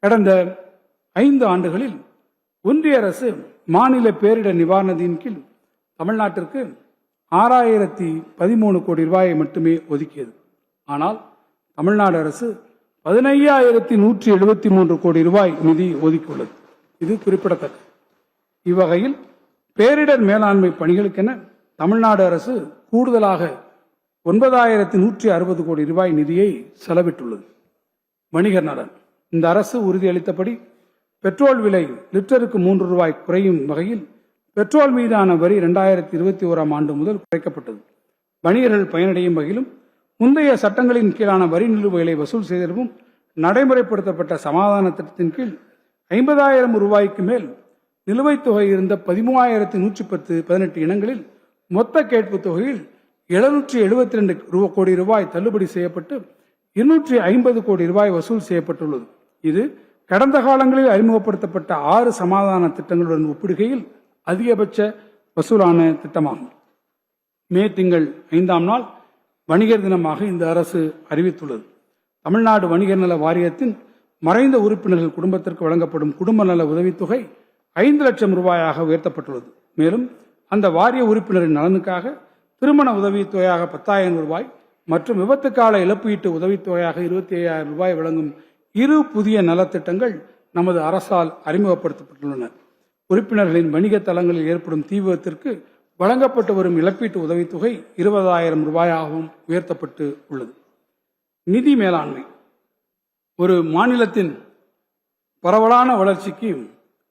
கடந்த 5 ஆண்டுகளில் ஒன்றிய அரசு மாநில பேரிடர் நிவாரணத்தின் கீழ் தமிழ்நாட்டிற்கு 6013 கோடி ரூபாயை மட்டுமே ஒதுக்கியது. ஆனால் தமிழ்நாடு அரசு 15,173 கோடி ரூபாய் நிதி ஒதுக்கியுள்ளது. இது குறிப்பிடத்தக்கது. இவ்வகையில் பேரிடர் மேலாண்மை பணிகளுக்கென தமிழ்நாடு அரசு கூடுதலாக 9,160 கோடி ரூபாய் நிதியை செலவிட்டுள்ளது. வணிகர் நலன். இந்த அரசு உறுதியளித்தபடி பெட்ரோல் விலை லிட்டருக்கு 3 ரூபாய் குறையும் வகையில் பெட்ரோல் மீதான வரி 2021 ஆண்டு முதல் குறைக்கப்பட்டது. வணிகர்கள் பயனடையும் வகையிலும் முந்தைய சட்டங்களின் கீழான வரி நிலுவைகளை வசூல் செய்திடவும் நடைமுறைப்படுத்தப்பட்ட சமாதான திட்டத்தின் கீழ் 50,000 ரூபாய்க்கு மேல் நிலுவைத் தொகை இருந்த 13,118 இனங்களில் மொத்த கேட்பு தொகையில் 772 கோடி ரூபாய் தள்ளுபடி செய்யப்பட்டு 250 கோடி ரூபாய் வசூல் செய்யப்பட்டுள்ளது. இது கடந்த காலங்களில் அறிமுகப்படுத்தப்பட்ட 6 சமாதான திட்டங்களுடன் ஒப்பிடுகையில் அதிகபட்ச வசூலான திட்டமாகும். மே திங்கள் 5ஆம் நாள் வணிகர் தினமாக இந்த அரசு அறிவித்துள்ளது. தமிழ்நாடு வணிகர் நல வாரியத்தின் மறைந்த உறுப்பினர்கள் குடும்பத்திற்கு வழங்கப்படும் குடும்ப நல உதவித்தொகை 5 லட்சம் ரூபாயாக உயர்த்தப்பட்டுள்ளது. மேலும் அந்த வாரிய உறுப்பினரின் நலனுக்காக திருமண உதவித்தொகையாக 10,000 ரூபாய் மற்றும் விபத்துக்கால இழப்பீட்டு உதவித்தொகையாக 25,000 ரூபாய் வழங்கும் 2 புதிய நலத்திட்டங்கள் நமது அரசால் அறிமுகப்படுத்தப்பட்டுள்ளன. உறுப்பினர்களின் வணிக தளங்களில் ஏற்படும் தீ விபத்திற்கு வழங்கப்பட்டு வரும் இழப்பீட்டு உதவித்தொகை 20,000 ரூபாயாகவும் உயர்த்தப்பட்டு உள்ளது. நிதி மேலாண்மை. ஒரு மாநிலத்தின் பரவலான வளர்ச்சிக்கு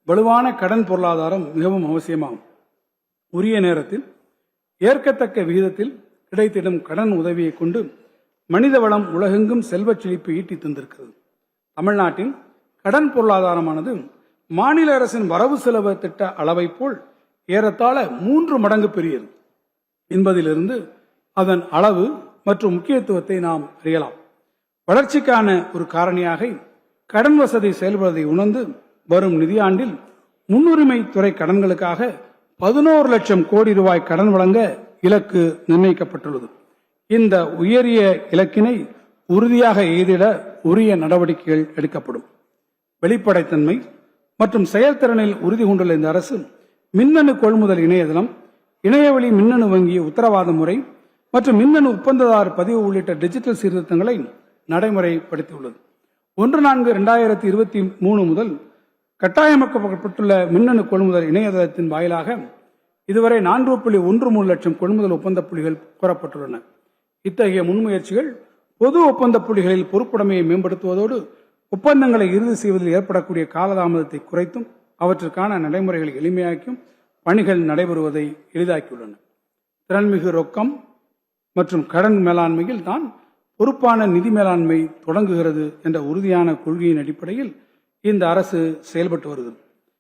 வலுவான கடன் பொருளாதாரம் மிகவும் அவசியமாகும். உரிய நேரத்தில் ஏற்கத்தக்க விகிதத்தில் கிடைத்திடும் கடன் உதவியை கொண்டு மனித வளம் உலகெங்கும் செல்வச் செழிப்பு ஈட்டி தந்திருக்கிறது. தமிழ்நாட்டின் கடன் பொருளாதாரமானது மாநில அரசின் வரவு செலவு திட்ட அளவை போல் ஏறத்தாழ 3 மடங்கு பெரியது என்பதிலிருந்து அதன் அளவு மற்றும் முக்கியத்துவத்தை நாம் அறியலாம். வளர்ச்சிக்கான ஒரு காரணியாக கடன் வசதி செயல்படுவதை உணர்ந்து வரும் நிதியாண்டில் முன்னுரிமை துறை கடன்களுக்காக 11 லட்சம் கோடி ரூபாய் கடன் வழங்க இலக்கு நிர்ணயிக்கப்பட்டுள்ளது. இந்த உயரிய இலக்கினை உறுதியாக எய்திட உரிய நடவடிக்கைகள் எடுக்கப்படும். வெளிப்படைத்தன்மை மற்றும் செயல்திறனில் உறுதி கொண்டுள்ள இந்த அரசு மின்னணு கொள்முதல் இணையதளம், இணையவழி மின்னணு வங்கி உத்தரவாத முறை மற்றும் மின்னணு ஒப்பந்ததாரர் பதிவு உள்ளிட்ட டிஜிட்டல் சீர்திருத்தங்களை நடைமுறைப்படுத்தியுள்ளது. 1/4/2023 முதல் கட்டாயமாக்கப்பட்டுள்ள மின்னணு கொள்முதல் இணையதளத்தின் வாயிலாக இதுவரை 4.13 லட்சம் கொள்முதல் ஒப்பந்த புள்ளிகள் கோரப்பட்டுள்ளன. இத்தகைய முன்முயற்சிகள் பொது ஒப்பந்த புள்ளிகளில் பொறுப்புடைமையை மேம்படுத்துவதோடு ஒப்பந்தங்களை இறுதி செய்வதில் ஏற்படக்கூடிய காலதாமதத்தை குறைத்தும் அவற்றுக்கான நடைமுறைகளை எளிமையாக்கியும் பணிகள் நடைபெறுவதை எளிதாக்கியுள்ளன. திறன்மிகு ரொக்கம் மற்றும் கடன் மேலாண்மையில் தான் பொறுப்பான நிதி மேலாண்மை தொடங்குகிறது என்ற உறுதியான கொள்கையின் அடிப்படையில் இந்த அரசு செயல்பட்டு வருகிறது.